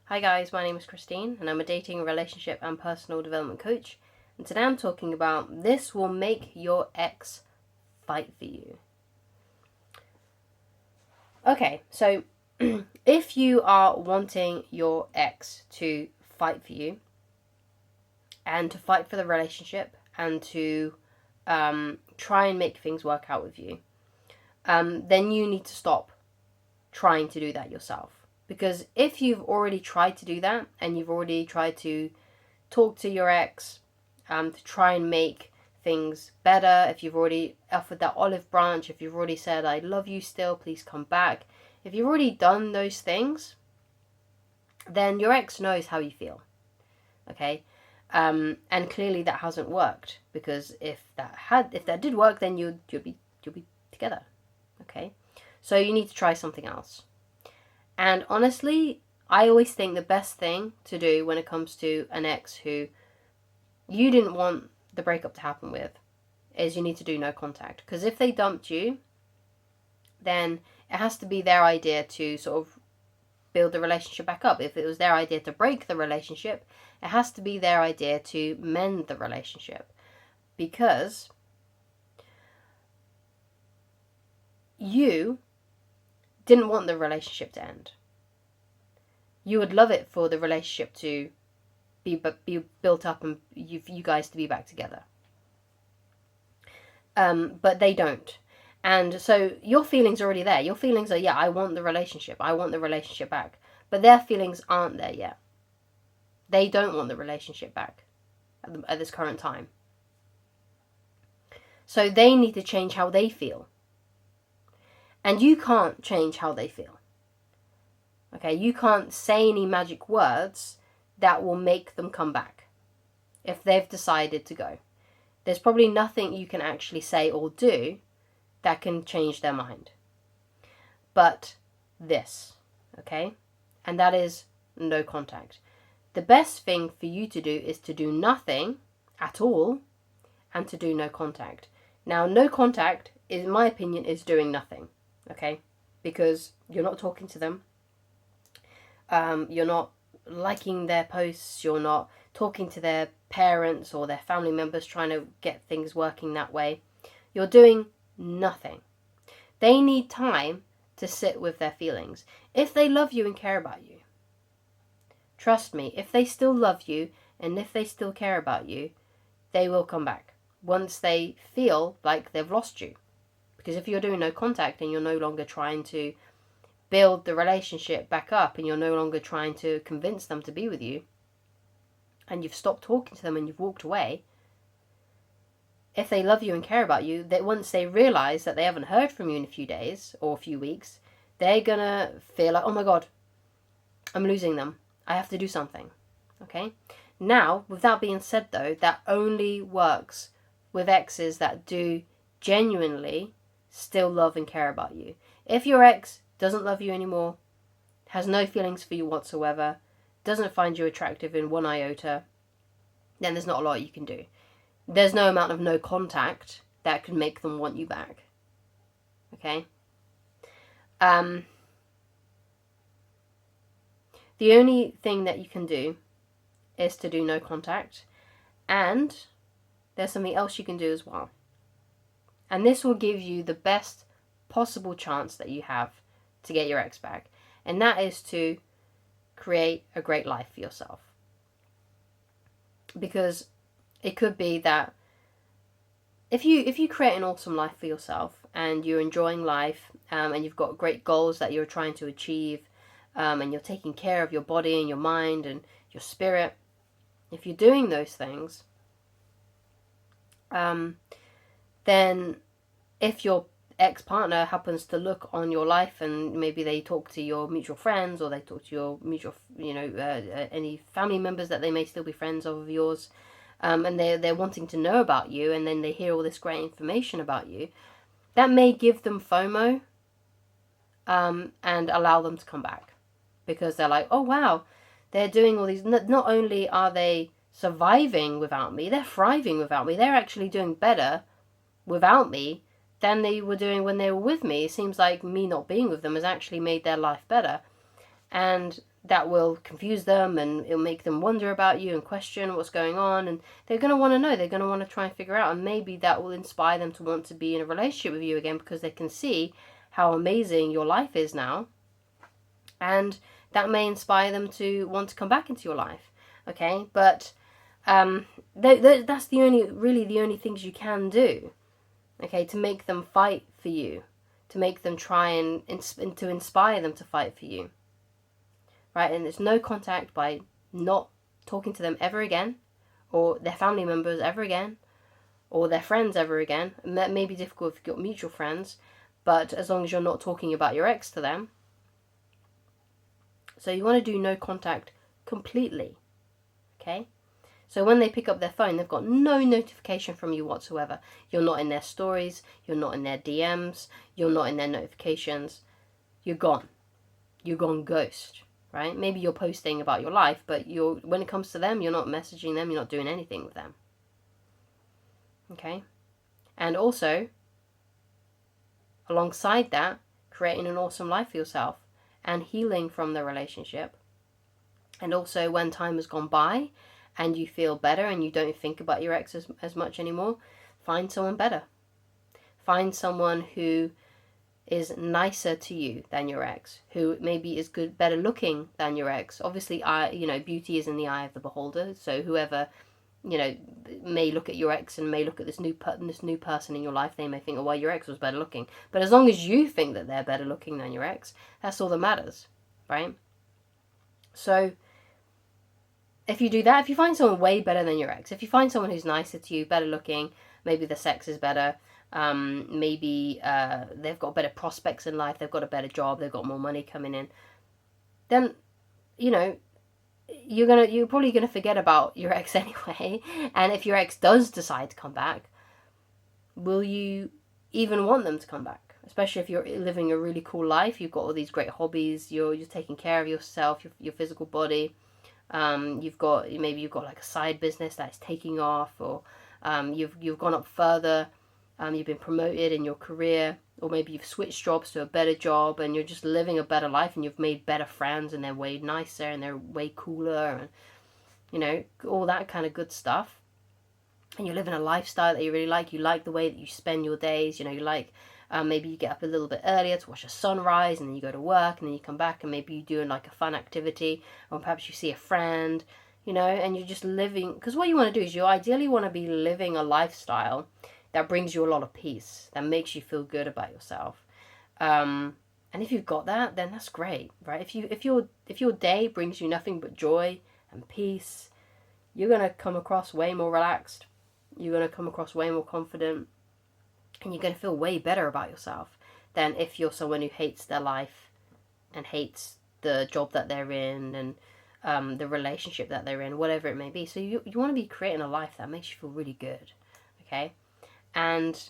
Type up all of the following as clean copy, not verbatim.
Hi guys, my name is Christine and I'm a dating, relationship and personal development coach, and today I'm talking about this will make your ex fight for you. Okay, so if you are wanting your ex to fight for you and to fight for the relationship and to try and make things work out with you, then you need to stop trying to do that yourself. Because if you've already tried to do that and you've already tried to talk to your ex to try and make things better, if you've already offered that olive branch, if you've already said, I love you still, please come back, if you've already done those things, then your ex knows how you feel. Okay? And clearly that hasn't worked, because if that did work, then you'll be together. Okay? So you need to try something else. And honestly, I always think the best thing to do when it comes to an ex who you didn't want the breakup to happen with is you need to do no contact. Because if they dumped you, then it has to be their idea to sort of build the relationship back up. If it was their idea to break the relationship, it has to be their idea to mend the relationship. Because you didn't want the relationship to end. You would love it for the relationship to be built up and you guys to be back together. But they don't. And so your feelings are already there. Your feelings are, yeah, I want the relationship. I want the relationship back. But their feelings aren't there yet. They don't want the relationship back at this current time. So they need to change how they feel. And you can't change how they feel. Okay, you can't say any magic words that will make them come back if they've decided to go. There's probably nothing you can actually say or do that can change their mind. But this, okay? And that is no contact. The best thing for you to do is to do nothing at all and to do no contact. Now, no contact, in my opinion, is doing nothing, okay? Because you're not talking to them. You're not liking their posts. You're not talking to their parents or their family members trying to get things working that way. You're doing nothing. They need time to sit with their feelings. If they love you and care about you, trust me, if they still love you and if they still care about you, they will come back once they feel like they've lost you. Because if you're doing no contact and you're no longer trying to build the relationship back up and you're no longer trying to convince them to be with you, and you've stopped talking to them and you've walked away, if they love you and care about you, that once they realize that they haven't heard from you in a few days or a few weeks, they're gonna feel like, oh my god, I'm losing them. I have to do something. Okay? Now, with that being said though, that only works with exes that do genuinely still love and care about you. If your ex doesn't love you anymore, has no feelings for you whatsoever, doesn't find you attractive in one iota, then there's not a lot you can do. There's no amount of no contact that could make them want you back. Okay? The only thing that you can do is to do no contact, and there's something else you can do as well. And this will give you the best possible chance that you have to get your ex back, and that is to create a great life for yourself. Because it could be that if you create an awesome life for yourself and you're enjoying life, and you've got great goals that you're trying to achieve, and you're taking care of your body and your mind and your spirit, if you're doing those things, then if your ex-partner happens to look on your life and maybe they talk to your mutual friends or they talk to your mutual, any family members that they may still be friends of yours, and they're wanting to know about you, and then they hear all this great information about you, that may give them FOMO, and allow them to come back. Because they're like, oh wow, they're doing all these, not only are they surviving without me, they're thriving without me, they're actually doing better without me than they were doing when they were with me. It seems like me not being with them has actually made their life better. And that will confuse them, and it'll make them wonder about you and question what's going on, and they're going to want to know, they're going to want to try and figure out, and maybe that will inspire them to want to be in a relationship with you again, because they can see how amazing your life is now, and that may inspire them to want to come back into your life. Okay, but that's the only things you can do, okay, to make them fight for you, to make them try and to inspire them to fight for you, right? And it's no contact by not talking to them ever again, or their family members ever again, or their friends ever again. And that may be difficult if you've got mutual friends, but as long as you're not talking about your ex to them. So you want to do no contact completely, okay? So when they pick up their phone, they've got no notification from you whatsoever. You're not in their stories, you're not in their DMs, you're not in their notifications. You're gone. You're gone ghost, right? Maybe you're posting about your life, but when it comes to them, you're not messaging them, you're not doing anything with them. Okay? And also, alongside that, creating an awesome life for yourself and healing from the relationship. And also, when time has gone by and you feel better and you don't think about your ex as much anymore, find someone better. Find someone who is nicer to you than your ex, who maybe is better looking than your ex. Obviously, beauty is in the eye of the beholder. So whoever, may look at your ex and may look at this new person in your life, they may think, oh, well, your ex was better looking. But as long as you think that they're better looking than your ex, that's all that matters, right? So if you do that, if you find someone way better than your ex, if you find someone who's nicer to you, better looking, maybe the sex is better, maybe they've got better prospects in life, they've got a better job, they've got more money coming in, then, you're probably gonna forget about your ex anyway. And if your ex does decide to come back, will you even want them to come back? Especially if you're living a really cool life, you've got all these great hobbies, you're taking care of yourself, your physical body, you've got like a side business that's taking off, or you've gone up further, you've been promoted in your career, or maybe you've switched jobs to a better job and you're just living a better life, and you've made better friends and they're way nicer and they're way cooler, and all that kind of good stuff. And you're living a lifestyle that you really like. You like the way that you spend your days. You like maybe you get up a little bit earlier to watch a sunrise, and then you go to work, and then you come back and maybe you're doing like a fun activity, or perhaps you see a friend, and you're just living, because what you want to do is you ideally want to be living a lifestyle that brings you a lot of peace, that makes you feel good about yourself. And if you've got that, then that's great, right? If your day brings you nothing but joy and peace, you're gonna come across way more relaxed. You're gonna come across way more confident, and you're gonna feel way better about yourself than if you're someone who hates their life and hates the job that they're in, and the relationship that they're in, whatever it may be. So you want to be creating a life that makes you feel really good, okay? And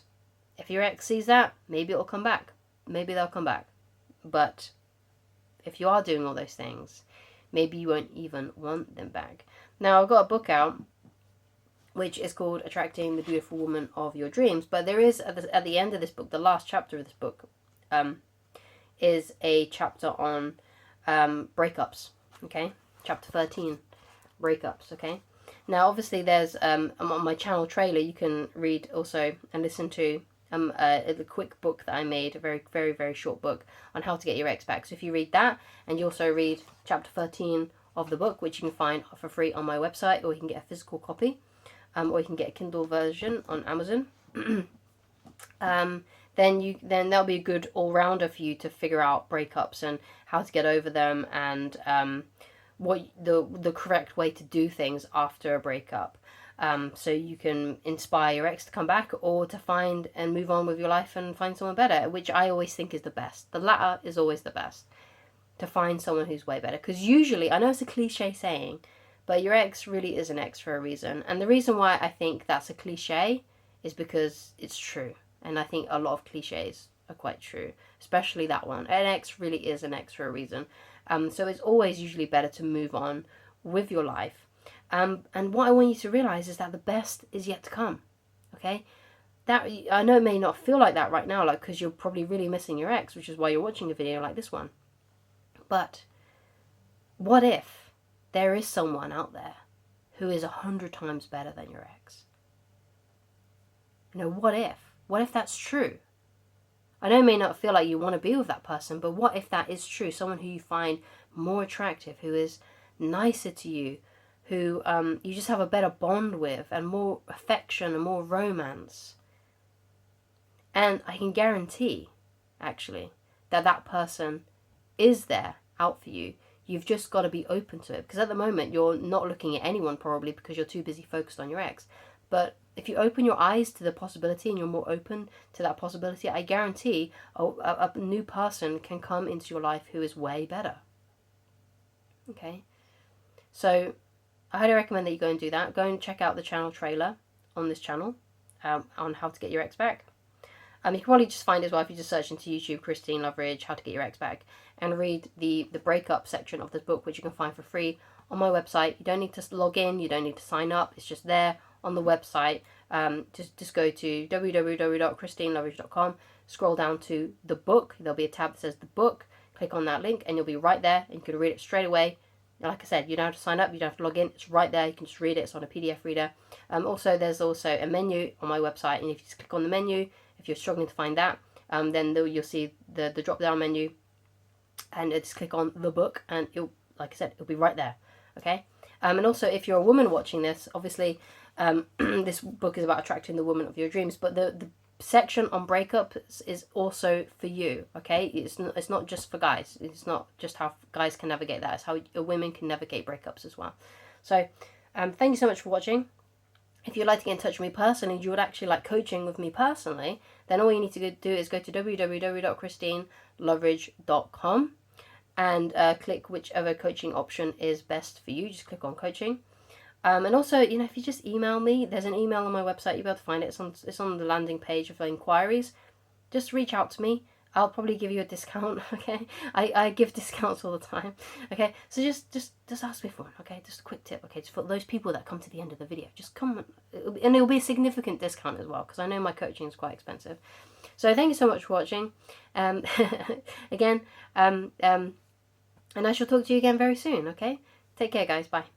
if your ex sees that, maybe it'll come back. Maybe they'll come back. But if you are doing all those things, maybe you won't even want them back. Now, I've got a book out, which is called Attracting the Beautiful Woman of Your Dreams. But there is, at the end of this book, the last chapter of this book, is a chapter on breakups, okay? Chapter 13, breakups, okay? Now, obviously, there's on my channel trailer, you can read also and listen to a quick book that I made, a very, very, very short book on how to get your ex back. So if you read that, and you also read chapter 13 of the book, which you can find for free on my website, or you can get a physical copy, or you can get a Kindle version on Amazon, then that'll be a good all-rounder for you to figure out breakups and how to get over them, and what the correct way to do things after a breakup, so you can inspire your ex to come back, or to find and move on with your life and find someone better, which I always think is the best. The latter is always the best, to find someone who's way better, because usually, I know it's a cliche saying, but your ex really is an ex for a reason. And the reason why I think that's a cliche is because it's true, and I think a lot of cliches are quite true, especially that one. An ex really is an ex for a reason. So it's always usually better to move on with your life. And what I want you to realize is that the best is yet to come, okay? That, I know it may not feel like that right now, like, because you're probably really missing your ex, which is why you're watching a video like this one. But what if there is someone out there who is 100 times better than your ex? You know, what if? What if that's true? I know it may not feel like you want to be with that person, but what if that is true? Someone who you find more attractive, who is nicer to you, who you just have a better bond with, and more affection and more romance. And I can guarantee, actually, that that person is there out for you. You've just got to be open to it, because at the moment you're not looking at anyone, probably because you're too busy focused on your ex. But if you open your eyes to the possibility and you're more open to that possibility, I guarantee a new person can come into your life who is way better. Okay? So I highly recommend that you go and do that. Go and check out the channel trailer on this channel on how to get your ex back. You can probably just find it as well if you just search into YouTube, Christine Loveridge, How to Get Your Ex Back, and read the breakup section of this book, which you can find for free on my website. You don't need to log in, you don't need to sign up, it's just there on the website. Just go to www.christineloveridge.com, scroll down to the book, there'll be a tab that says the book, click on that link and you'll be right there and you can read it straight away. Like I said, you don't have to sign up, you don't have to log in, it's right there, you can just read it, it's on a PDF reader. There's also a menu on my website, and if you just click on the menu, if you're struggling to find that, then you'll see the drop down menu, and just click on the book, and it'll, like I said, it'll be right there. Okay. And also, if you're a woman watching this, obviously, this book is about attracting the woman of your dreams, but the section on breakups is also for you. Okay, it's not just for guys. It's not just how guys can navigate that. It's how women can navigate breakups as well. So, thank you so much for watching. If you'd like to get in touch with me personally, and you would actually like coaching with me personally, then all you need to do is go to www.christineloveridge.com and click whichever coaching option is best for you. Just click on coaching. And also, you know, if you just email me, there's an email on my website, you'll be able to find it. It's on the landing page of inquiries. Just reach out to me. I'll probably give you a discount, okay? I give discounts all the time, okay? So just ask me for one, okay? Just a quick tip, okay? Just for those people that come to the end of the video, just come, and it'll be a significant discount as well, because I know my coaching is quite expensive. So thank you so much for watching. Again, and I shall talk to you again very soon, okay? Take care, guys. Bye.